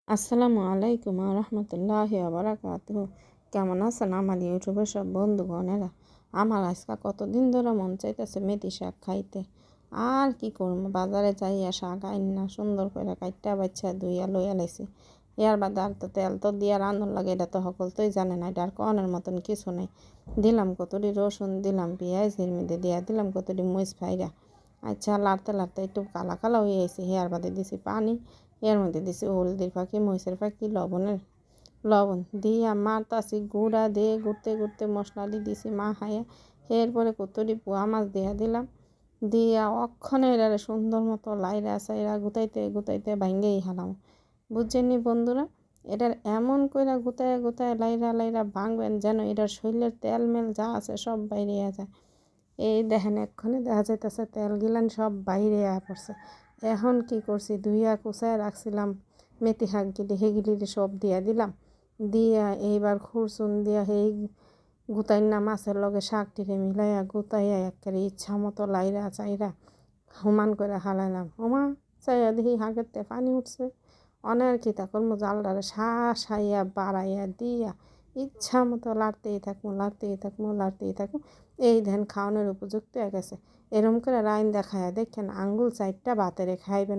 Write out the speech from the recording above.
আসসালামু আলাইকুম রহমতুল্লাহি বারাকাতুহু। কেমন আছেন আমার ইউটিউবের সব বন্ধুগণেরা? আমার আজকে কতদিন ধরে মন চাইতেছে মেথি শাক খাইতে। আর কি করবো, বাজারে যাইয়া শাক আইন না সুন্দর করে কাইটটা বাচ্চা ধুইয়া লইয়া লাইছি। এর বাদে আর তো তেল তো দিয়া রান্নার লাগে, এটা তো সকলতই জানে না, এটা আর কনের মতন কিছু নেই। দিলাম কতটি রসুন, দিলাম পেঁয়াজ, এর মধ্যে দিয়া দিলাম কতটি মরিচ ফাইরা। আচ্ছা লাড়তে লাড়তে একটু কালা কালা হয়ে গেছে। হেয়ার বাদে দিছি পানি, এর মধ্যে দিছি হলদির ফাঁকি, মরিচের ফাঁকি, লবণ দিয়া মারতাছি গুঁড়া দিয়ে ঘুরতে ঘুরতে মশলা দিছি মা খাইয়া। এরপরে কতটি পোয়া মাছ দিয়া দিলাম, দিয়া অক্ষণে এরা সুন্দর মতো লাইরা সাইরা গুতাইতে গুতাইতে ভাঙ্গেই হালাম। বুঝছেননি বন্ধুরা? এটার এমন কইরা গুতায় গুতায় লাইরা লাইরা ভাঙবেন যেন এটার শরীরের তেল মেল যা আছে সব বাইরে যায়। এই দেখেন এক্ষণে দেখা যাইতেছে তেল গিলান সব বাইরে পড়ছে। এখন কি করছি, ধুইয়া কুচায় রাখছিলাম মেথি শাকগুলি, সেগুলি সব দিয়া দিলাম। দিয়া এইবার খুরচুন দিয়া সেই গুতাইনা মাছের লগে শাকটিরে মিলাইয়া গুতাইয়া একেবারে ইচ্ছা মতো লাইরা চাইরা সমান করে হালাইলাম। চাইয়া দেখি শাকেরতে পানি উঠছে। অনেক খিতা করবো, জালটারে সাইয়া বাড়াইয়া দিয়া ইচ্ছা মতো লাড়তেই থাকবো। এই ধান খাওয়ানোর উপযুক্ত হয়ে গেছে। এরম করে রাইন দেখায়া দেখেন আঙ্গুল 4টা ভাতেরে খাইবেন।